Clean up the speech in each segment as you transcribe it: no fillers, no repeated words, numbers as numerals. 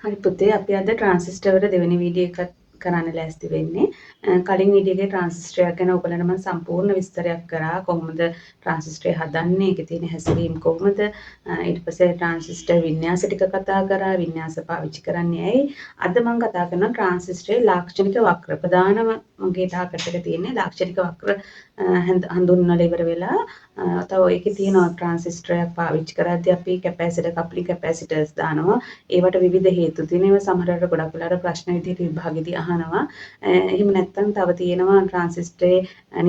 හරි පුතේ අපි අද ට්‍රාන්සිස්ටර් වල දෙවෙනි වීඩියෝ එකක් කරන්න ලෑස්ති වෙන්නේ. කලින් වීඩියෝ එකේ ට්‍රාන්සිස්ටරයක් ගැන ඔයගලන්ට මම සම්පූර්ණ විස්තරයක් කරා. කොහොමද ට්‍රාන්සිස්ටරය හදන්නේ, ඒකේ තියෙන හැසිරීම කොහොමද, ඊට පස්සේ ට්‍රාන්සිස්ටර් වින්‍යාස ටික කතා කරා. වින්‍යාස පාවිච්චි කරන්නේ ඇයි? අද මම කතා කරනවා ට්‍රාන්සිස්ටරේ ලාක්ෂණික වක්‍ර. ප්‍රධානම මගේ ටාගට් එක තියෙන්නේ ලාක්ෂණික වක්‍ර හඳුන්වලා ඉවර වෙලා තව ඒකේ තියෙනවා ට්‍රාන්සිස්ටරයක් පාවිච්චි කරද්දී අපි කැපැසිටර් කප්ලින් කැපැසිටර්ස් දානවා. ඒවට විවිධ හේතු තියෙනවා. සමහරවිට ගොඩක් වෙලාවට ප්‍රශ්න විදිහට විභාගෙදී අහනවා. එහෙම නැත්නම් තව තියෙනවා ට්‍රාන්සිස්ටරේ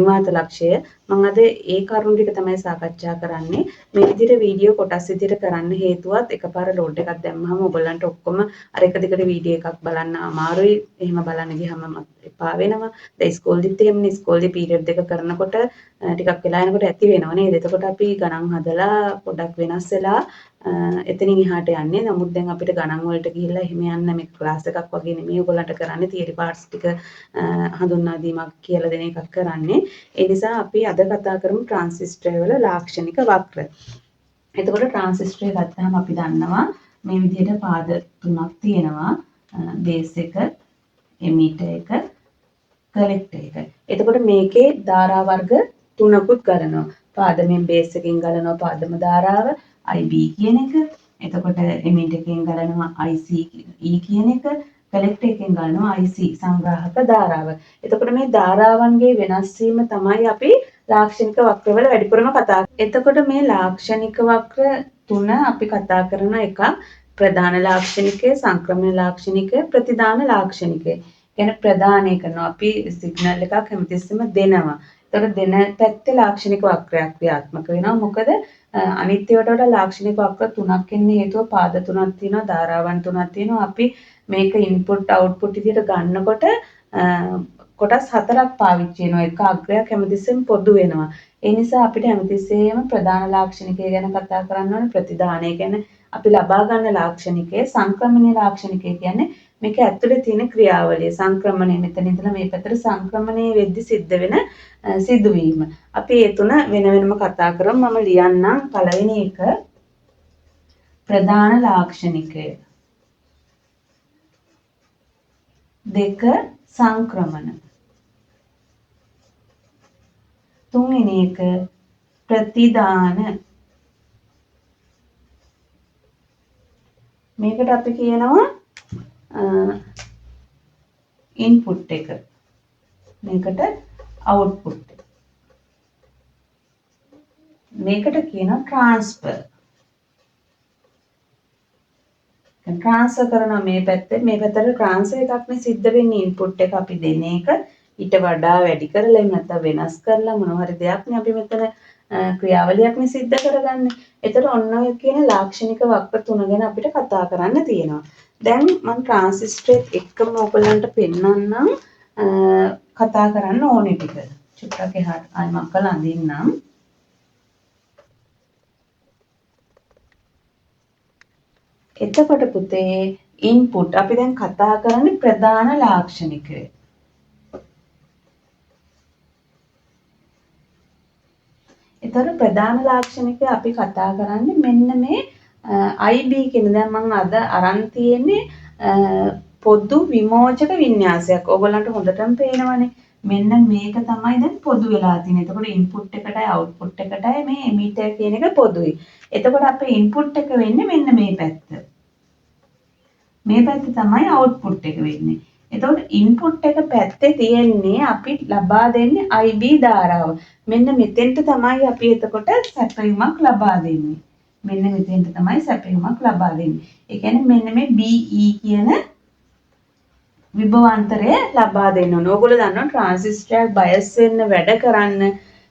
නිවාත ලක්ෂය. මම අද ඒ කරුණු ටික තමයි සාකච්ඡා කරන්නේ. මේ විදිහට වීඩියෝ කොටස් විදිහට කරන්න හේතුවත් එකපාර ලෝඩ් එකක් දැම්මම ඔයගොල්ලන්ට ඔක්කොම අර එක දිගට වීඩියෝ එකක් බලන්න අමාරුයි. එහෙම බලන්න ගියාම එපා වෙනවා. දැන් ඉස්කෝලේදීත් එහෙමනේ ඉස්කෝලේ පීරියඩ් දෙක කරනකොට ටිකක් වෙලා යනකොට ඇති වෙනව නේද? එතකොට අපි ගණන් හදලා පොඩ්ඩක් වෙනස් වෙලා එතනින් එහාට යන්නේ. නමුත් දැන් අපිට ගණන් වලට ගිහිල්ලා එහෙම යන්න මේ ක්ලාස් එකක් වගේ නෙමෙයි ඔයගොල්ලන්ට කරන්නේ. තියරි පාර්ට්ස් ටික හඳුන්වා දීමක් කියලා දෙන එකක් කරන්නේ. ඒ නිසා අපි අද කතා කරමු ට්‍රාන්සිස්ටර් වල ලාක්ෂණික වක්‍ර. එතකොට ට්‍රාන්සිස්ටරය ගත්තාම අපි දන්නවා මේ විදිහට පාද තුනක් තියෙනවා. බේස් එක, එමීටර් එක, කලෙක්ටර් එක. එතකොට මේකේ ධාරා වර්ග තුනකුත් ගලනවා. පාදමෙන් බේස් එකෙන් ගලනවා පාදම ධාරාව IB කියන එක. එතකොට එමීටර් එකෙන් ගලනවා ICE කියන එක. කලෙක්ටර් එකෙන් ගලනවා IC සංග්‍රාහක ධාරාව. එතකොට මේ ධාරාවන්ගේ වෙනස් වීම තමයි අපි ලාක්ෂණික වක්‍රවල වැඩිපුරම කතා කරන්නේ. එතකොට මේ ලාක්ෂණික වක්‍ර තුන අපි කතා කරන එකක් ප්‍රධාන ලාක්ෂණිකය, සංක්‍රමණ ලාක්ෂණිකය, ප්‍රතිදාන ලාක්ෂණිකය. කියන්නේ ප්‍රදානය කරනවා. අපි සිග්නල් එකක් හැමතිස්සෙම දෙනවා. එතකොට දෙන පැත්තේ ලාක්ෂණික වක්‍රයක් ක්‍රියාත්මක වෙනවා. මොකද අනිත් ඒවාට වඩා ලාක්ෂණික වක්‍ර තුනක් එන්නේ හේතුව පාද තුනක් තියෙනවා, ධාරාවන් තුනක් තියෙනවා. අපි මේක ඉන්පුට් අවුට්පුට් විදිහට ගන්නකොට කොටස් හතරක් පාවිච්චි වෙනවා. එක අග්‍රයක් හැමතිස්සෙම පොදු වෙනවා. ඒ නිසා අපිට හැමතිස්සෙම ප්‍රධාන ලාක්ෂණිකය ගැන කතා කරන්න ඕනේ. ප්‍රතිදානය ගැන අපි ලබා ගන්න ලාක්ෂණිකය, සංක්‍රමණීය ලාක්ෂණිකය කියන්නේ මේක ඇතුලේ තියෙන ක්‍රියාවලිය. සංක්‍රමණය මෙතන ඉඳලා මේ පැත්තට සංක්‍රමණය වෙද්දි සිද්ධ වෙන සිදුවීම. අපි ඒ තුන වෙන වෙනම කතා කරමු. මම ලියන්නම් පළවෙනි එක ප්‍රධාන ලාක්ෂණිකය. දෙක සංක්‍රමණ. තුන්වෙනි එක ප්‍රතිදාන. මේකට අපි කියනවා ඉන්පුට් එක. මේකට අවුට්පුට් එක. මේකට කියනවා ට්‍රාන්ස්ෆර්. ට්‍රාන්ස්ෆර් කරනවා මේ පැත්තේ. මේ පැත්තට ට්‍රාන්ස්ෆර් එකක් නේ සිද්ධ වෙන්නේ. ඉන්පුට් එක අපි දෙන එක ඊට වඩා වැඩි කරලා එහෙම නැත්නම් වෙනස් කරලා මොනවා හරි දෙයක් නේ අපි මෙතන ක්‍රියාවලියක් නේ සිද්ධ කරගන්නේ. ඒතර ඔන්න ඔය කියන ලාක්ෂණික වක්‍ර තුන ගැන අපිට කතා කරන්න තියෙනවා. දැන් මම ට්‍රාන්සිස්ටරේත් එක්කම ඔයගලන්ට පෙන්නන්නම් කතා කරන්න ඕනේ ටික. චුට්ටක් එහාට ආයි මම කළා අඳින්නම්. එතකොට පුතේ ඉන්පුට් අපි දැන් කතා කරන්නේ ප්‍රධාන ලාක්ෂණිකය. ඒතර ප්‍රධාන ලාක්ෂණිකය අපි කතා කරන්නේ මෙන්න මේ IB කියන දැන් මම අද අරන් තියෙන්නේ පොදු විමෝචක වින්‍යාසයක්. ඕගොල්ලන්ට හොඳටම පේනවනේ. මෙන්න මේක තමයි දැන් පොදු වෙලා තියෙන්නේ. එතකොට ඉන්පුට් එකටයි අවුට්පුට් එකටයි මේ එමීටර් කියන එක පොදුයි. එතකොට අපේ ඉන්පුට් එක වෙන්නේ මෙන්න මේ පැත්ත. මේ පැත්තේ තමයි අවුට්පුට් එක වෙන්නේ. එතකොට ඉන්පුට් එක පැත්තේ තියෙන්නේ අපි ලබා දෙන්නේ IB ධාරාව. මෙන්න මෙතෙන්ට තමයි අපි එතකොට සැපයුමක් ලබා දෙන්නේ. මෙන්න මෙතෙන්ට තමයි සැපයුමක් ලබා දෙන්නේ. ඒ කියන්නේ මෙන්න මේ BE කියන විභවාන්තරය ලබා දෙන්න ඕනේ. ඕගොල්ලෝ දන්නවා ට්‍රාන්සිස්ටරයක් බයස් වෙන්න වැඩ කරන්න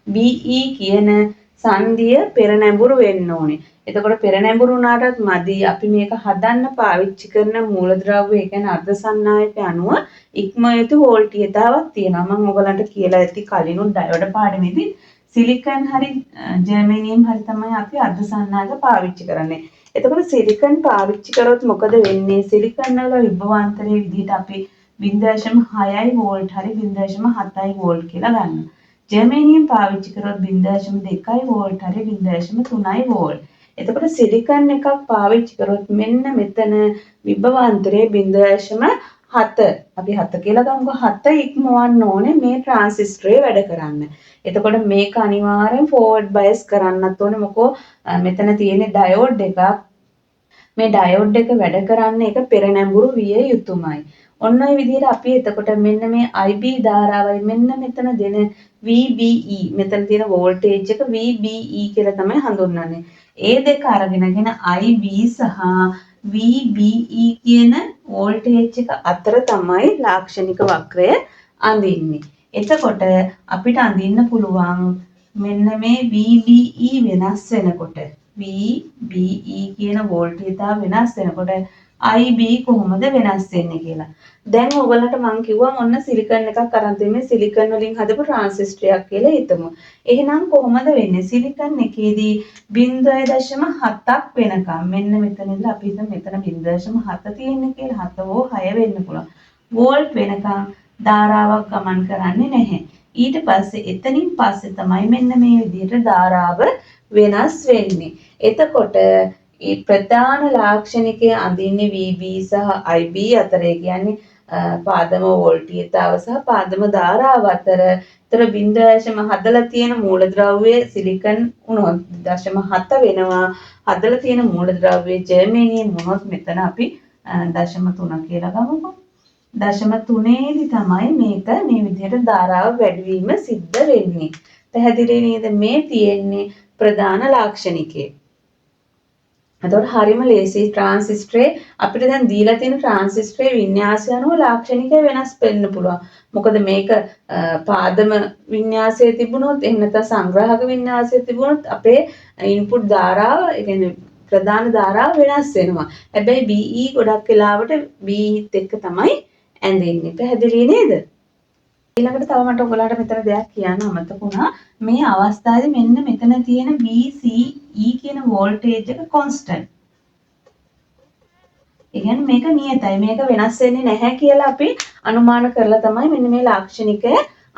BE කියන සංදිය පෙරනැඹුරු වෙන්න ඕනේ. එතකොට පෙරනැඹුරු වුණාටත් මදි. අපි මේක හදන්න පාවිච්චි කරන මූලද්‍රව්‍ය ඒ කියන්නේ අර්ධසන්නායක අණුව ඉක්මයුතු වෝල්ටීයතාවක් තියෙනවා. මම ඔයගලන්ට කියලා ඇති කලිනුත් ඩයෝඩ පාඩමේදී සිලිකන් හරි ජර්මේනියම් හරි තමයි අපි අර්ධසන්නායක පාවිච්චි කරන්නේ. එතකොට සිලිකන් පාවිච්චි කරොත් මොකද වෙන්නේ? සිලිකන් වල විභවාන්තරයේ විදිහට අපි 0.6යි වෝල්ට් හරි 0.7යි වෝල්ට් කියලා ගන්නවා. ජර්මේනියම් පාවිච්චි කරොත් 0.2යි වෝල්ට් හරි 0.3යි වෝල්ට්. එතකොට සිලිකන් එකක් පාවිච්චි කරොත් මෙන්න මෙතන විභවාන්තරයේ 0.7 අපි 7 කියලා ගමුකෝ 7 ඉක්මවන්න ඕනේ මේ ට්‍රාන්සිස්ටරේ වැඩ කරන්න. එතකොට මේක අනිවාර්යෙන් ෆෝවර්ඩ් බයස් කරන්නත් ඕනේ මොකෝ මෙතන තියෙන ඩයෝඩ් එකක් මේ ඩයෝඩ් එක වැඩ කරන්න එක පෙරනැඹුරු විය යුතුමයි. ඔන්න ඔය විදිහට අපි එතකොට මෙන්න මේ IB ධාරාවයි මෙන්න මෙතන දෙන VBE මෙතන තියෙන වෝල්ටේජ් එක VBE කියලා තමයි හඳුන්වන්නේ. ඒ දෙක අරගෙනගෙන IB සහ VBE කියන වෝල්ටේජ් එක අතර තමයි ලාක්ෂණික වක්‍රය අඳින්නේ. එතකොට අපිට අඳින්න පුළුවන් මෙන්න මේ VBE වෙනස් වෙනකොට VBE කියන වෝල්ටේජය වෙනස් වෙනකොට IB කොහොමද වෙනස් වෙන්නේ කියලා. දැන් ඔයගලට මම කිව්වා මොන්න සිලිකන් එකක් අරන් දෙන්නේ සිලිකන් වලින් හදපු ට්‍රාන්සිස්ටරයක් කියලා හිතමු. එහෙනම් කොහොමද වෙන්නේ? සිලිකන් එකේදී 0.7ක් වෙනකම් මෙන්න මෙතනilla අපි හිතමු මෙතන 0.7 තියෙන්නේ කියලා 7 හෝ 6 වෙන්න පුළුවන්. වෝල්ට් වෙනකම් ධාරාවක් ගමන් කරන්නේ නැහැ. ඊට පස්සේ එතනින් පස්සේ තමයි මෙන්න මේ විදිහට ධාරාව වෙනස් වෙන්නේ. එතකොට ඒ ප්‍රධාන ලාක්ෂණිකය අඳින්නේ VB සහ IB අතර කියන්නේ පාදම වෝල්ටීයතාව සහ පාදම ධාරාව අතර. ඒතර 0.7 හදලා තියෙන මූලද්‍රව්‍ය සිලිකන් වුණොත් 0.7 වෙනවා. හදලා තියෙන මූලද්‍රව්‍ය ජර්මේනියම් වුණොත් මෙතන අපි 0.3 කියලා ගමුකෝ. 0.3ේදී තමයි මේක මේ විදිහට ධාරාව වැඩි වීම සිද්ධ වෙන්නේ. පැහැදිලි නේද? මේ තියෙන්නේ ප්‍රධාන ලාක්ෂණිකය. එතකොට හරියම ලේසි ට්‍රාන්සිස්ටරේ අපිට දැන් දීලා තියෙන ට්‍රාන්සිස්ටරේ වින්‍යාසය අනුව ලාක්ෂණිකය වෙනස් වෙන්න පුළුවන්. මොකද මේක පාදම වින්‍යාසයේ තිබුණොත් එහෙම නැත්නම් සංග්‍රාහක වින්‍යාසයේ තිබුණොත් අපේ ඉන්පුට් ධාරාව ඒ කියන්නේ ප්‍රධාන ධාරාව වෙනස් වෙනවා. හැබැයි BE ගොඩක් වෙලාවට BE එක්ක තමයි ඇඳෙන්නේ. පැහැදිලි නේද? ඊළඟට තව මට ඔයගොල්ලන්ට මෙතන දෙයක් කියන්න අමතක වුණා. මේ අවස්ථාවේ මෙන්න මෙතන තියෙන VCE කියන වෝල්ටේජ් එක කොන්ස්ටන්ට්. ඒ කියන්නේ මේක නියතයි. මේක වෙනස් වෙන්නේ නැහැ කියලා අපි අනුමාන කරලා තමයි මෙන්න මේ ලාක්ෂණිකය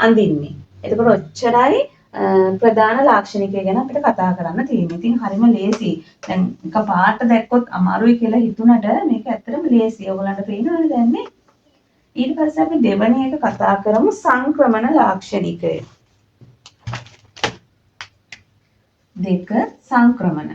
අඳින්නේ. එතකොට ඔච්චරයි ප්‍රධාන ලාක්ෂණිකය ගැන අපිට කතා කරන්න තියෙන්නේ. ඉතින් හරිම ලේසි. දැන් එක පාට දැක්කොත් අමාරුයි කියලා හිතුණට මේක ඇත්තටම ලේසි. ඔයගොල්ලන්ට පේනවනේ දැන් මේ ඊට පස්සේ අපි දෙවෙනි එක කතා කරමු සංක්‍රමණ ලාක්ෂණිකය. දෙක සංක්‍රමණ.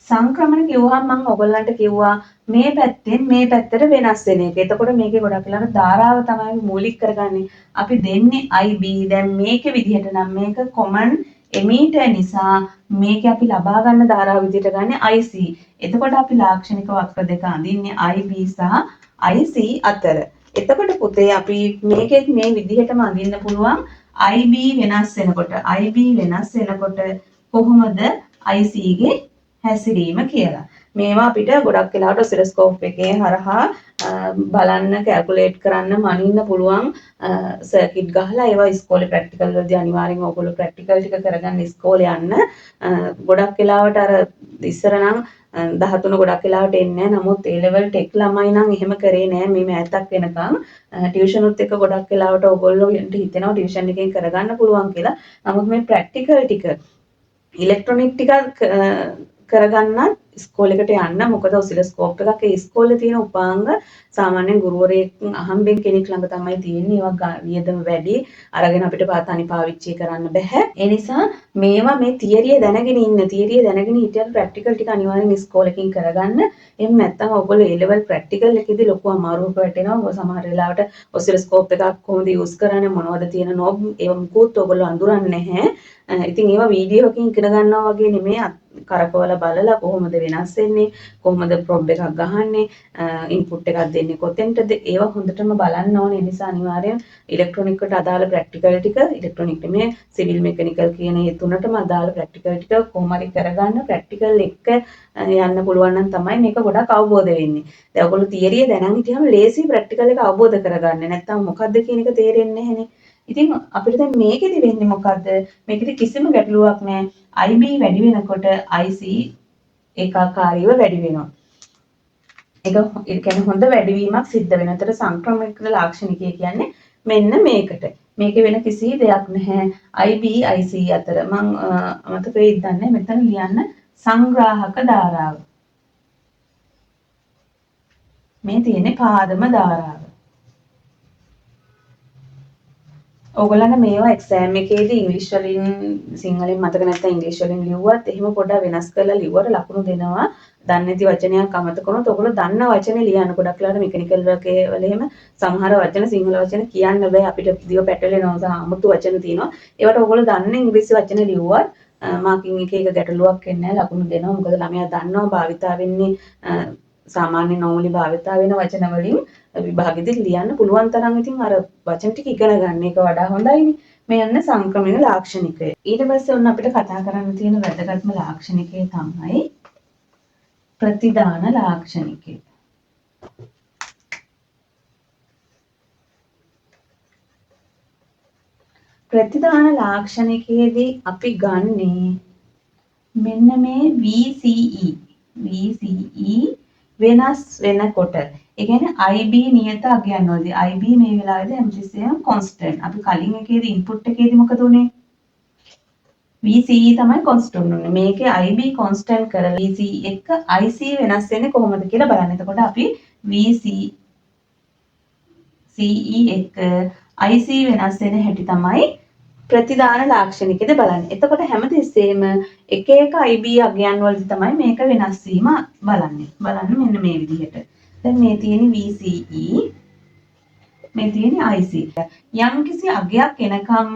සංක්‍රමණ කිව්වහම මම ඔයගොල්ලන්ට කිව්වා මේ පැත්තෙන් මේ පැත්තට වෙනස් වෙන එක. එතකොට මේකේ ගොඩක් වෙලාවට ධාරාව තමයි මූලික කරගන්නේ. අපි දෙන්නේ IB. දැන් මේකේ විදිහට නම් මේක කොමන් එමීටර් නිසා මේක අපි ලබා ගන්න ධාරාව විදිහට ගන්න IC. එතකොට අපි ලාක්ෂණික වක්‍ර දෙක අඳින්නේ IB සහ IC අතර. එතකොට පුතේ අපි මේකෙත් මේ විදිහටම අඳින්න පුළුවන් IB වෙනස් වෙනකොට IB වෙනස් වෙනකොට කොහොමද IC ගේ හැසිරීම කියලා. මේවා අපිට ගොඩක් වෙලාවට ඔසිලොස්කෝප් එකේ හරහා බලන්න කැල්කියුලේට් කරන්න මනින්න පුළුවන් සර්කිට් ගහලා ඒවා ඉස්කෝලේ ප්‍රැක්ටිකල් වලදී අනිවාර්යෙන් ඕගොල්ලෝ ප්‍රැක්ටිකල් ටික කරගන්න ඉස්කෝලේ යන්න. ගොඩක් වෙලාවට අර ඉස්සර නම් 13 ගොඩක් වෙලාවට එන්නේ නැහැ. නමුත් A level tech ළමයි නම් එහෙම කරේ නැහැ. මේ මෑතක් වෙනකන් ටියුෂන් උත් එක්ක ගොඩක් වෙලාවට ඕගොල්ලෝ හිතනවා ටියුෂන් එකෙන් කරගන්න පුළුවන් කියලා. නමුත් මේ ප්‍රැක්ටිකල් ටික ඉලෙක්ට්‍රොනික ටික කරගන්න ඉස්කෝලේකට යන්න. මොකද ඔසිලොස්කෝප් එකක් ඒ ඉස්කෝලේ තියෙන උපාංග සාමාන්‍යයෙන් ගුරුවරයෙක් අහම්බෙන් කෙනෙක් ළඟ තමයි තියෙන්නේ. ඒවා වියදම වැඩි. අරගෙන අපිට තනි පාවිච්චි කරන්න බෑ. ඒ නිසා මේවා මේ තියරිය දැනගෙන ඉන්න. තියරිය දැනගෙන හිටියත් ප්‍රැක්ටිකල් ටික අනිවාර්යෙන් ඉස්කෝලේකින් කරගන්න. එහෙම නැත්නම් ඔයගොල්ලෝ A level ප්‍රැක්ටිකල් එකේදී ලොකු අමාරුවක වැටෙනවා. සමහර වෙලාවට ඔසිලොස්කෝප් එකක් කොහොමද යූස් කරන්නේ මොනවද තියෙන නොබ් ඒවා මුකුත් ඔයගොල්ලෝ අඳුරන්නේ නැහැ. ඉතින් ඒවා වීඩියෝ එකකින් ඉගෙන ගන්නවා වගේ නෙමෙයි කරකවල බලලා කොහොමද වෙනස් වෙන්නේ කොහොමද ප්‍රොබ් එකක් ගහන්නේ ඉන්පුට් එකක් දෙන්නේ කොතෙන්ටද ඒවා හොඳටම බලන්න ඕනේ. ඒ නිසා අනිවාර්යෙන් ඉලෙක්ට්‍රොනික වලට අදාළ ප්‍රැක්ටිකල් ටික ඉලෙක්ට්‍රොනික නෙමෙයි සිවිල් මෙකැනිකල් කියන මේ තුනටම අදාළ ප්‍රැක්ටිකල් ටික කොහොම හරි කරගන්න ප්‍රැක්ටිකල් එක යන්න පුළුවන් නම් තමයි මේක ගොඩක් අවබෝධ වෙන්නේ. දැන් ඔයගොල්ලෝ තියරිය දැනන් හිටියම ලේසි ප්‍රැක්ටිකල් එක අවබෝධ කරගන්න. නැත්නම් මොකද්ද කියන එක තේරෙන්නේ නැහැනේ. ඉතින් අපිට දැන් මේකෙදි වෙන්නේ මොකද්ද? මේකෙදි කිසිම ගැටලුවක් නැහැ. IB වැඩි වෙනකොට IC ඒකාකාරීව වැඩි වෙනවා. ඒක කියන්නේ හොඳ වැඩිවීමක් සිද්ධ වෙනවා. ඒතර සංක්‍රමණික ලාක්ෂණිකය කියන්නේ මෙන්න මේකට. මේකේ වෙන කිසි දෙයක් නැහැ. IB IC අතර මම අමතක වෙයිද දන්නේ මෙතන ලියන්න සංග්‍රාහක ධාරාව. මේ තියෙන්නේ පාදම ධාරාව. ඕගොල්ලන්ට මේවා එක්සෑම් එකේදී ඉංග්‍රීසි වලින් සිංහලෙන් මතක නැත්නම් ඉංග්‍රීසි වලින් ලිව්වත් එහෙම පොඩ්ඩක් වෙනස් කරලා ලිව්වට ලකුණු දෙනවා. දන්නේ නැති වචනයක් අමතක වුණොත් ඔයගොල්ලෝ දන්න වචනේ ලියන්න. ගොඩක් වෙලාවට මෙකැනිකල් වර්කේ වල එහෙම සමහර වචන සිංහල වචන කියන්න බෑ. අපිට දිව පැටලෙනවා. අමුතු වචන තියෙනවා. ඒවට ඔයගොල්ලෝ දන්න ඉංග්‍රීසි වචන ලිව්වත් මාකින් එක ගැටලුවක් එන්නේ නැහැ. ලකුණු දෙනවා. මොකද ළමයා දන්නවා භාවිතා වෙන්නේ සාමාන්‍ය නෝමලි භාවිතා වෙන වචන වලින් විභාගෙදි ලියන්න පුළුවන් තරම් ඉතින් අර වචන ටික ඉගෙන ගන්න එක වඩා හොඳයිනේ. මේ යන සංක්‍රමණ ලාක්ෂණිකය. ඊට පස්සේ ඔන්න අපිට කතා කරන්න තියෙන වැදගත්ම ලාක්ෂණිකය තමයි ප්‍රතිදාන ලාක්ෂණිකය. ප්‍රතිදාන ලාක්ෂණිකයේදී අපි ගන්නේ මෙන්න මේ VCE වෙනස් වෙනකොට ඒ කියන්නේ IB නියත අගයන් වලදී IB මේ වෙලාවේදී හැමතිස්සෙම constant. අපි කලින් එකේදී input එකේදී මොකද උනේ? VCE තමයි constant උනේ. මේකේ IB constant කරලා VCE එක IC වෙනස් වෙන්නේ කොහොමද කියලා බලන්න. එතකොට අපි VCE එක IC වෙනස් වෙන හැටි තමයි ප්‍රතිදාන ලාක්ෂණිකද බලන්නේ. එතකොට හැමතිස්සෙම එක එක IB අගයන් වලදී තමයි මේක වෙනස් වීම බලන්නේ. බලන්න මෙන්න මේ විදිහට. දැන් මේ තියෙන VCE මේ තියෙන IC. යම්කිසි අගයක් එනකම්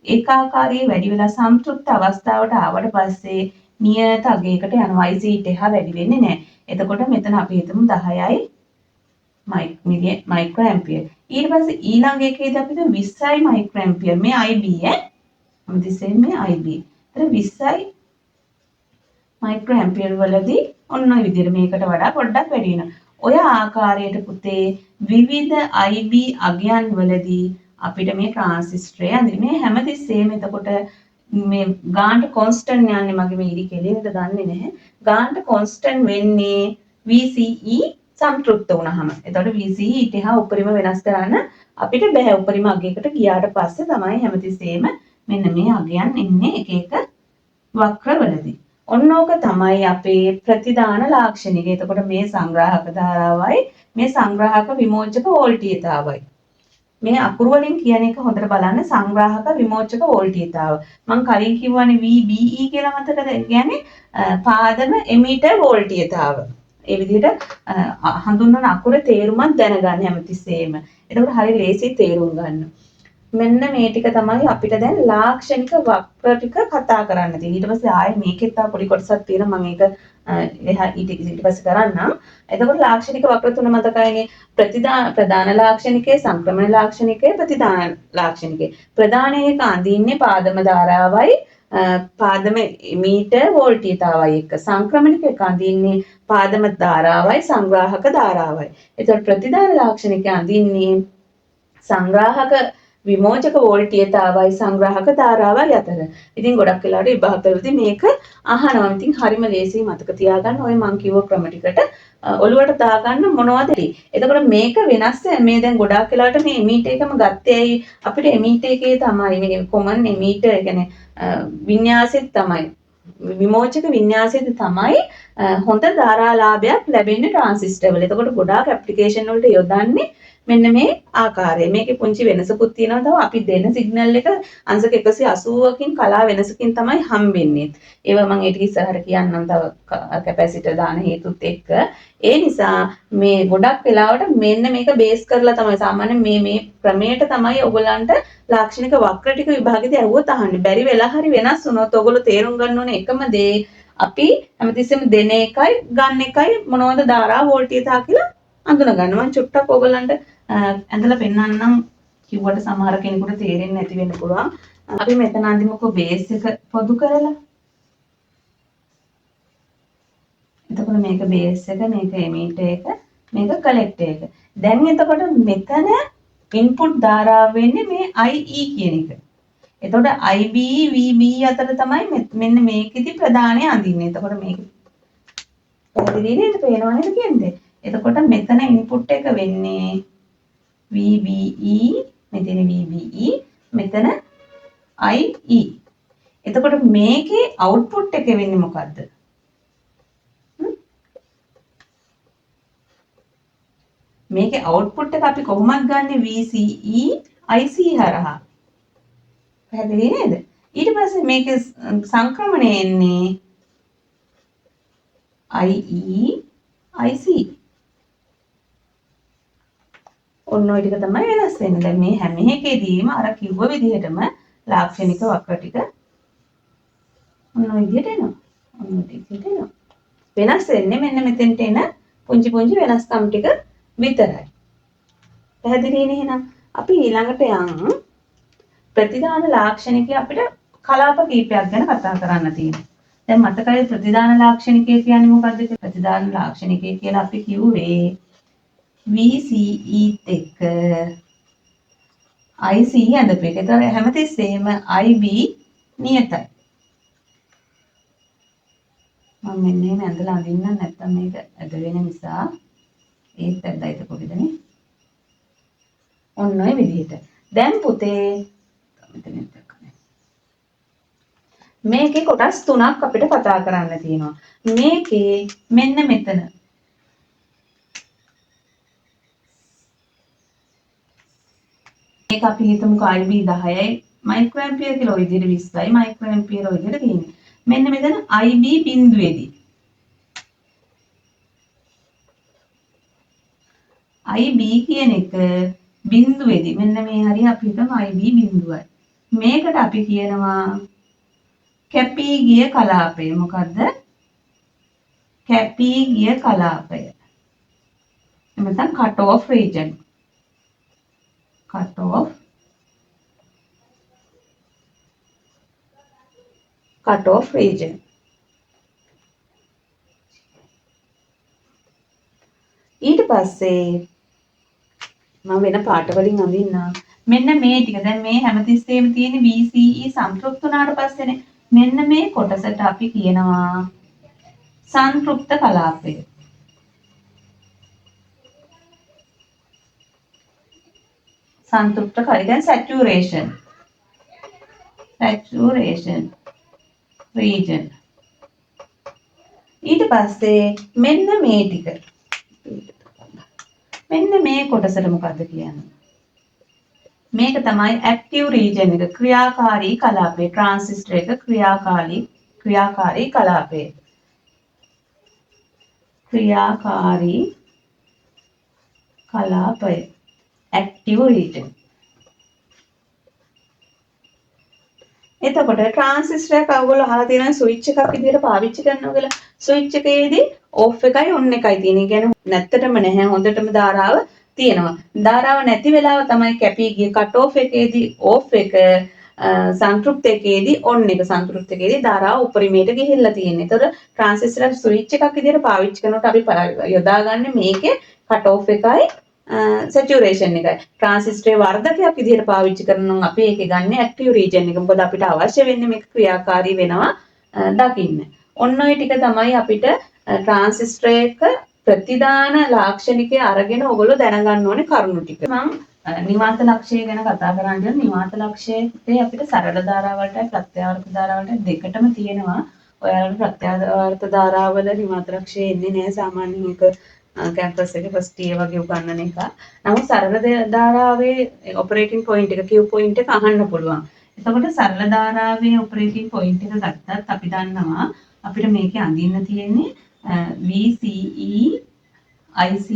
ඒකාකාරී වැඩි වෙලා සම්තෘප්ත අවස්ථාවට ආවට පස්සේ නියත අගයකට යනවා. IC ඊට එහා වැඩි වෙන්නේ නැහැ. එතකොට මෙතන අපි හිතමු 10යි මයික්‍රෝ ඇම්පියර්. ඊට පස්සේ ඊළඟ එකේදී අපිට 20යි මයික්‍රෝ ඇම්පියර් මේ IB අමතිසෙන් මේ IB. ඒතර 20යි මයික්‍රෝ ඇම්පියර් වලදී ඔන්න ඔය විදිහට මේකට වඩා පොඩ්ඩක් වැඩි වෙනවා. ඔය ආකාරයට පුතේ විවිධ IB අගයන් වලදී අපිට මේ ට්‍රාන්සිස්ටරය අඳින මේ හැමතිස්සෙම එතකොට මේ ගානට කොන්ස්ටන්ට් යන්නේ මගේ මේ ඉරි කෙලින්ද දන්නේ නැහැ. ගානට කොන්ස්ටන්ට් වෙන්නේ VCE සම්තෘප්ත වුණාම. එතකොට VCE ඊට එහා උපරිම වෙනස් කරන්න අපිට බෑ. උපරිම අගයකට ගියාට පස්සේ තමයි හැමතිස්සෙම මෙන්න මේ අගයන් එන්නේ එක එක වක්‍රවලදී. ඔන්නෝක තමයි අපේ ප්‍රතිදාන ලාක්ෂණිකය. එතකොට මේ සංග්‍රාහක ධාරාවයි මේ සංග්‍රාහක විමෝචක වෝල්ටීයතාවයි. මේ අකුරු වලින් කියන එක හොඳට බලන්න සංග්‍රාහක විමෝචක වෝල්ටීයතාව. මම කලින් කිව්වනේ VBE කියලා මතකද? කියන්නේ පාදම එමීටර් වෝල්ටීයතාව. ඒ විදිහට හඳුන්වන අකුරේ තේරුමක් දැනගන්න හැමතිස්සෙම. එතකොට හරිය ලේසි තේරුම් ගන්න. මෙන්න මේ ටික තමයි අපිට දැන් ලාක්ෂණික වක්‍ර ටික කතා කරන්න තියෙන්නේ. ඊට පස්සේ ආයේ මේකෙත් තව පොඩි කොටසක් තියෙනවා. මම ඒක ඊට පස්සේ කරන්නම්. එතකොට ලාක්ෂණික වක්‍ර තුන මතකයිනේ. ප්‍රධාන ලාක්ෂණිකය, සංක්‍රමණ ලාක්ෂණිකය, ප්‍රතිදාන ලාක්ෂණිකය. ප්‍රධානයක අඳින්නේ පාදම ධාරාවයි පාදම මීටර් වෝල්ටීයතාවයි එක්ක. සංක්‍රමණික අඳින්නේ පාදම ධාරාවයි සංග්‍රාහක ධාරාවයි. එතකොට ප්‍රතිදාන ලාක්ෂණිකය අඳින්නේ සංග්‍රාහක විමෝචක වෝල්ටීයතාවයි සංග්‍රාහක ධාරාවයි අතර. ඉතින් ගොඩක් වෙලාවට විභාග වලදී මේක අහනවා. ඉතින් හරිම ලේසියි මතක තියාගන්න. ඔය මං කිව්ව ක්‍රම ටිකට ඔළුවට දාගන්න මොනවද? එතකොට මේක වෙනස් මේ දැන් ගොඩක් වෙලාවට මේ එමීටර් එකම ගත්තේ ඇයි? අපිට එමීටර් එකේ තමයි මේ කොමන් එමීටර් කියන්නේ වින්‍යාසෙත් තමයි විමෝචක වින්‍යාසෙත් තමයි හොඳ ධාරාලාභයක් ලැබෙන්නේ ට්‍රාන්සිස්ටර් වල. එතකොට ගොඩාක් ඇප්ලිකේෂන් වලට යොදන්නේ මෙන්න මේ ආකාරය. මේකේ පුංචි වෙනසකුත් තියෙනවා. තව අපි දෙන සිග්නල් එක අංශක 180කින් කලා වෙනසකින් තමයි හම්බෙන්නේ. ඒව මම ඊට ඉස්සරහට කියන්නම් තව කැපැසිටර් දාන හේතුත් එක්ක. ඒ නිසා මේ ගොඩක් වෙලාවට මෙන්න මේක බේස් කරලා තමයි සාමාන්‍යයෙන් මේ ක්‍රමයට තමයි ඔයගලන්ට ලාක්ෂණික වක්‍ර ටික විභාගෙදී අහුවොත් අහන්නේ. බැරි වෙලා හරි වෙනස් වුණොත් ඔයගොල්ලෝ තේරුම් ගන්න ඕනේ එකම දේ අපි හැමතිස්සෙම දෙන එකයි ගන්න එකයි මොනවද ධාරා වෝල්ටීයතාව කියලා අඳුන ගන්න. මම චුට්ටක් ඔයගලන්ට ඇඳලා පෙන්නන්නම්. කිව්වට සමහර කෙනෙකුට තේරෙන්නේ නැති වෙන්න පුළුවන්. අපි මෙතන අඳිමුකෝ බේස් එක පොදු කරලා. එතකොට මේක බේස් එක, මේක එමීටර් එක, මේක කලෙක්ටර් එක. දැන් එතකොට මෙතන ඉන්පුට් ධාරාව වෙන්නේ මේ IE කියන එක. එතකොට IB VB අතර තමයි මෙන්න මේකෙදි ප්‍රධානය අඳින්නේ. එතකොට මේක පැහැදිලි නේද? පේනව නේද කියන්නේ? එතකොට මෙතන ඉන්පුට් එක වෙන්නේ VBE මෙතන VBE මෙතන IE. එතකොට මේකේ අවුට්පුට් එක වෙන්නේ මොකද්ද? මේකේ අවුට්පුට් එක අපි කොහොමද ගන්නෙ? VCE IC හරහා. පැහැදිලි නේද? ඊට පස්සේ මේකේ සංක්‍රමණය එන්නේ IE IC. ඔන්න ඔය ටික තමයි වෙනස් වෙන්නේ. දැන් මේ හැම එකෙදීම අර කිව්ව විදිහටම ලාක්ෂණික වක්‍ර ටික ඔන්න ඔය විදිහට එනවා. ඔන්න ඔය විදිහට එනවා. වෙනස් වෙන්නේ මෙන්න මෙතෙන්ට එන පුංචි පුංචි වෙනස්කම් ටික විතරයි. පැහැදිලි නේ එහෙනම්? අපි ඊළඟට යමු. ප්‍රතිදාන ලාක්ෂණිකය අපිට කලාප කීපයක් ගැන කතා කරන්න තියෙනවා. දැන් මතකයි ප්‍රතිදාන ලාක්ෂණිකය කියන්නේ මොකද්ද? ප්‍රතිදාන ලාක්ෂණිකය කියලා අපි කිව්වේ VCE එක්ක IC ඇඳපු එක. ඒතර හැමතිස්සෙම IB නියතයි. මම මෙන්න එහෙම ඇඳලා අඳින්නම් නැත්තම් මේක ඇද වෙන නිසා ඒත් ඇද්දයිද කොහෙදනේ? ඔන්න ඔය විදිහට. දැන් පුතේ මේකේ කොටස් තුනක් අපිට කතා කරන්න තියෙනවා. මේකේ මෙන්න මෙතන මේක අපි හිතමුකෝ IB 10යි මයික්‍රෝ ඇම්පියර් කියලා ඔය විදිහට 20යි මයික්‍රෝ ඇම්පියර් ඔය විදිහට තියෙන්නේ. මෙන්න මෙතන IB බිඳුවේදී IB කියන එක බිඳුවේදී මෙන්න මේ හරිය අපි හිතමු IB බිඳුවයි. මේකට අපි කියනවා කැපී ගිය කලාපය. මොකද්ද? කැපී ගිය කලාපය. එතන cut off region. cut off region. ඊට පස්සේ මම වෙන පාට වලින් අඳින්නම්. මෙන්න මේ ටික දැන් මේ හැමතිස්සෙම තියෙන VCE සම්ප්‍රයුක්ත වුණාට පස්සේනේ මෙන්න මේ කොටසට අපි කියනවා සංතෘප්ත කලාපය. සංතෘප්ත කලාපය දැන් saturation region. ඊට පස්සේ මෙන්න මේ ටික මෙන්න මේ කොටසට මොකද්ද කියන්නේ? මේක තමයි active region එක ක්‍රියාකාරී කලාපය. ට්‍රාන්සිස්ටර් එක ක්‍රියාකාරී කලාපය. active region. එතකොට ට්‍රාන්සිස්ටර් එක ඔයගොල්ලෝ අහලා තියෙනවා ස්විච් එකක් විදිහට පාවිච්චි කරනවා කියලා. ස්විච් එකේදී ඔෆ් එකයි ඔන් එකයි තියෙන. ඒ කියන්නේ නැත්තටම නැහැ හොඳටම ධාරාව තියෙනවා. ධාරාව නැති වෙලාව තමයි කැපී ගිය කට් ඔෆ් එකේදී ඔෆ් එක සංතෘප්ත එකේදී ඔන් එක සංතෘප්ත එකේදී ධාරාව උපරිමයට ගිහිල්ලා තියෙන්නේ. ඒතකොට ට්‍රාන්සිස්ටර් ස්විච් එකක් විදිහට පාවිච්චි කරනකොට අපි යොදාගන්නේ මේකේ කට් ඔෆ් එකයි saturation එකයි. ට්‍රාන්සිස්ටරේ වර්ධකයක් විදිහට පාවිච්චි කරනවා නම් අපි ඒකේ ගන්න active region එක. මොකද අපිට අවශ්‍ය වෙන්නේ මේක ක්‍රියාකාරී වෙනවා දකින්න. ඔන්න ඔය ටික තමයි අපිට ට්‍රාන්සිස්ටරයක ප්‍රතිදාන ලාක්ෂණිකය අරගෙන ඔයගොල්ලෝ දැනගන්න ඕනේ කරුණු ටික. මම නිවාත ලක්ෂය ගැන කතා කරන්න යන නිවාත ලක්ෂයේ අපිට සරල ධාරාවලට ප්‍රත්‍යාවර්ත ධාරාවලට දෙකටම තියෙනවා. ඔයාලට ප්‍රත්‍යාවර්ත ධාරාවල නිවාත ලක්ෂය එන්නේ නැහැ සාමාන්‍යයෙන් ඒක කැම්පස් එකේ ෆස්ට් ඉයර් වගේ උගන්වන එක. නමුත් සරල ධාරාවේ ඔපරේටිං පොයින්ට් එක Q පොයින්ට් එක අහන්න පුළුවන්. එතකොට සරල ධාරාවේ ඔපරේටිං පොයින්ට් එක ගත්තත් අපි දන්නවා අපිට මේකේ අඳින්න තියෙන්නේ VCE IC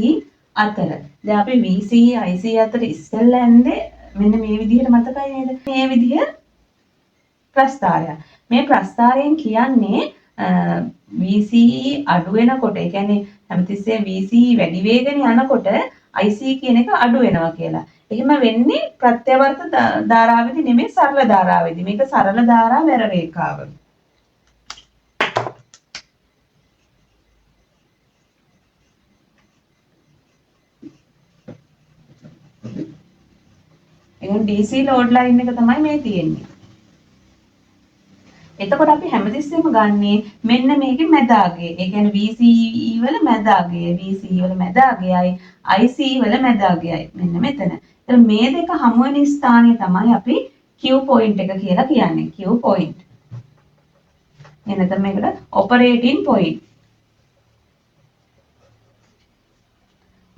අතර. දැන් අපි VCE IC අතර ඉස්සෙල්ලා ඇඳේ මෙන්න මේ විදිහට මතකයි නේද? මේ විදිහ ප්‍රස්ථාරය. මේ ප්‍රස්ථාරයෙන් කියන්නේ VCE අඩු වෙනකොට ඒ කියන්නේ හැමතිස්සෙම VCE වැඩි වේගන යනකොට IC කියන එක අඩු වෙනවා කියලා. එහෙම වෙන්නේ ප්‍රත්‍යවර්ත ධාරාවේදී නෙමෙයි සරල ධාරාවේදී. මේක සරල ධාරා වැර රේඛාව. එහෙනම් DC ලෝඩ් ලයින් එක තමයි මේ තියෙන්නේ. එතකොට අපි හැමතිස්සෙම ගන්නේ මෙන්න මේකේ මැදාගේ. ඒ කියන්නේ VCE වල මැදාගේ, VCE වල මැදාගේයි, ICE වල මැදාගේයි. මෙන්න මෙතන. එතකොට මේ දෙක හමු වෙන ස්ථානය තමයි අපි Q point එක කියලා කියන්නේ. Q point. එනතම මේකට operating point.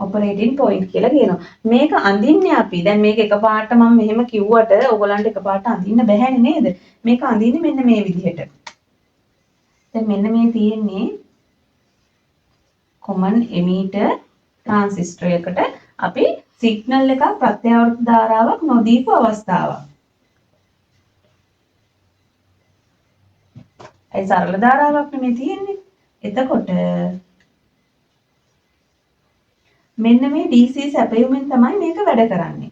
operating point කියලා කියනවා. මේක අඳින්නේ අපි. දැන් මේක එකපාරට මම මෙහෙම කිව්වට ඔයගලන්ට එකපාරට අඳින්න බැහැනේ නේද? මේක අඳින්නේ මෙන්න මේ විදිහට. දැන් මෙන්න මේ තියෙන්නේ common emitter transistor එකට අපි සිග්නල් එකක් ප්‍රත්‍යාවර්ත ධාරාවක් නොදීපු අවස්ථාවක්. ඒ සරල ධාරාවක් නෙමෙයි තියෙන්නේ. එතකොට මෙන්න මේ DC සැපයුමෙන් තමයි මේක වැඩ කරන්නේ.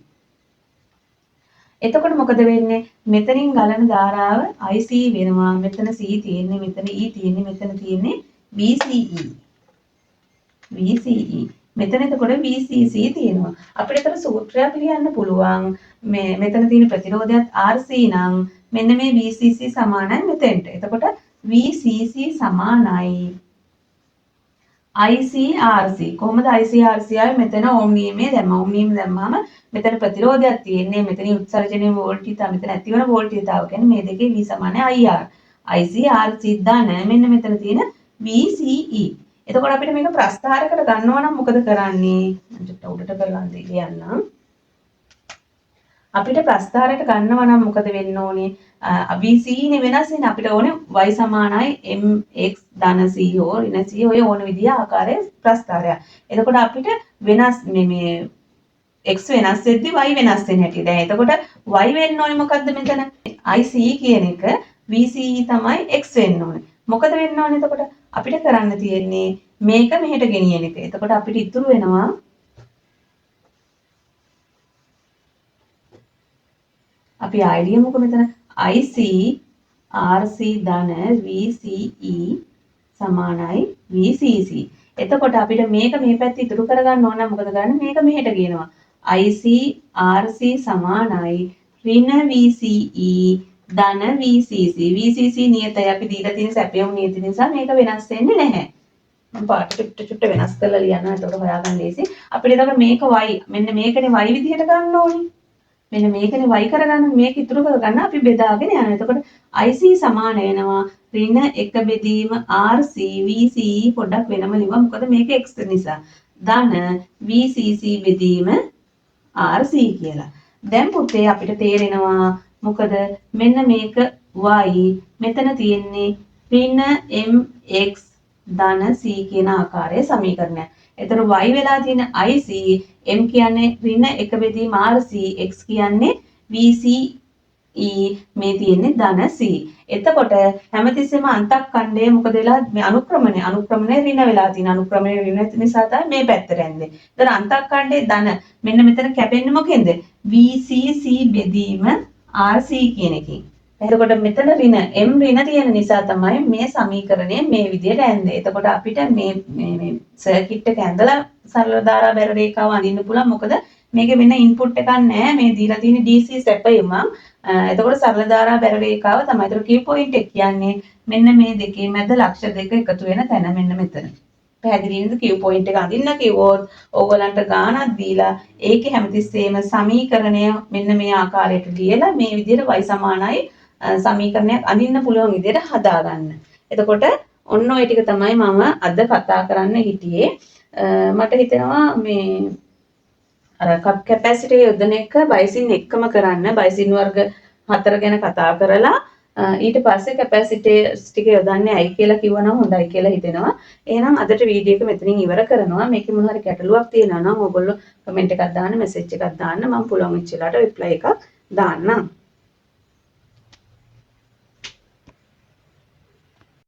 එතකොට මොකද වෙන්නේ? මෙතනින් ගලන ධාරාව IC වෙනවා. මෙතන C තියෙන්නේ, මෙතන E තියෙන්නේ, මෙතන තියෙන්නේ VCE. VCE. මෙතන එතකොට VCC තියෙනවා. අපිට ඒතර සූත්‍රයක් ලියන්න පුළුවන්. මේ මෙතන තියෙන ප්‍රතිරෝධයත් RC නම් මෙන්න මේ VCC සමානයි මෙතෙන්ට. එතකොට VCC සමානයි ICRC. කොහොමද ICRC ආවේ? මෙතන ඕම් නියමයේ දැම්මා. ඕම් නියම දැම්මාම මෙතන ප්‍රතිරෝධයක් තියෙන්නේ. මෙතන උත්සර්ජනීය වෝල්ටීයතාව, මෙතන ඇතිවන වෝල්ටීයතාව කියන්නේ මේ දෙකේ V සමානයි IR. ICRC දාන මෙන්න මෙතන තියෙන VCE. එතකොට අපිට මේක ප්‍රස්ථාරයකට ගන්නවා නම් මොකද කරන්නේ? මම චුට්ට උඩට කරලා ලියන්නම්. අපිට ප්‍රස්ථාරයට ගන්නවා නම් මොකද වෙන්න ඕනේ? VCE නේ වෙනස් වෙන්නේ. අපිට ඕනේ y සමානයි mx ධන c හෝ ඍණ c ඔය ඕන විදිය ආකාරයේ ප්‍රස්ථාරය. එතකොට අපිට වෙනස් මේ x වෙනස් වෙද්දි y වෙනස් වෙන හැටි. දැන් එතකොට y වෙන්න ඕනේ මොකද්ද මෙතන? IC කියන එක VCE තමයි x වෙන්න ඕනේ. මොකද වෙන්න ඕනේ එතකොට? අපිට කරන්න තියෙන්නේ මේක මෙහෙට ගෙනියන එක. එතකොට අපිට ඉතුරු වෙනවා අපි ආයිඩිය මොකද මෙතන IC RC ධන VCE සමානයි VCC. එතකොට අපිට මේක මේ පැත්ත ඉතුරු කරගන්න ඕන නම් මොකද කරන්නේ? මේක මෙහෙට ගේනවා. IC RC සමානයි ඍණ VCE ධන VCC. VCC නියතයි අපි දීලා තියෙන සැපයුම් නියත නිසා මේක වෙනස් වෙන්නේ නැහැ. මම පාට චුට්ට වෙනස් කරලා ලියනවා. එතකොට හොයාගන්න ලේසි. අපිට එතකොට මේක y මෙන්න මේකනේ y විදිහට ගන්න ඕනේ. මෙන්න මේකනේ y කරගන්න මේක ඉතුරු කරගන්න අපි බෙදාගෙන යනවා. එතකොට IC සමාන වෙනවා ඍණ 1 බෙදීම RC VCE පොඩ්ඩක් වෙනම ලියුවා. මොකද මේක x නිසා. ධන VCC බෙදීම RC කියලා. දැන් පුතේ අපිට තේරෙනවා මොකද මෙන්න මේක y මෙතන තියෙන්නේ ඍණ mx ධන c කියන ආකාරයේ සමීකරණයක්. එතකොට y වෙලා තියෙන IC m කියන්නේ ඍණ 1 බෙදීම RC x කියන්නේ VCE මේ තියෙන්නේ ධන c. එතකොට හැමතිස්සෙම අන්තක්ඛණ්ඩය මොකද වෙලා මේ අනුක්‍රමණය ඍණ වෙලා තියෙන අනුක්‍රමණය ඍණ නිසා තමයි මේ පැත්තට යන්නේ. ඒතර අන්තක්ඛණ්ඩයේ ධන මෙන්න මෙතන කැපෙන්නේ මොකෙන්ද? VCC බෙදීම RC කියන එකකින්. එතකොට මෙතන ඍණ m ඍණ තියෙන නිසා තමයි මේ සමීකරණය මේ විදිහට ඇන්නේ. එතකොට අපිට මේ සර්කිට් එක ඇඳලා සරල ධාරා බැර රේඛාව අඳින්න පුළුවන්. මොකද මේකේ වෙන ඉන්පුට් එකක් නැහැ. මේ දීලා තියෙන DC සැපයුම. එතකොට සරල ධාරා බැර රේඛාව තමයි. ඒතර Q point එක කියන්නේ මෙන්න මේ දෙකේ මැද ලක්ෂ දෙක එකතු වෙන තැන මෙන්න මෙතන. පැහැදිලි නේද? Q point එක අඳින්න කිව්වොත් ඕගලන්ට ගාණක් දීලා ඒකේ හැමතිස්සෙම සමීකරණය මෙන්න මේ ආකාරයට ලියලා මේ විදිහට y සමානයි සමීකරණයක් අඳින්න පුළුවන් විදිහට හදාගන්න. එතකොට ඔන්න ඔය ටික තමයි මම අද කතා කරන්න හිටියේ. මට හිතෙනවා මේ අර කැපැසිටි යොදන එක බයිසින් එක්කම කරන්න. බයිසින් වර්ග 4 ගැන කතා කරලා ඊට පස්සේ කැපැසිටර්ස් ටික යොදන්නේ ඇයි කියලා කිව්වනම් හොඳයි කියලා හිතෙනවා. එහෙනම් අදට වීඩියෝ එක මෙතනින් ඉවර කරනවා. මේකේ මොන හරි ගැටලුවක් තියෙනවා නම් ඔයගොල්ලෝ කමෙන්ට් එකක් දාන්න, මෙසේජ් එකක් දාන්න. මම පුළුවන් වෙච්ච වෙලාවට රිප්ලයි එකක් දාන්නම්.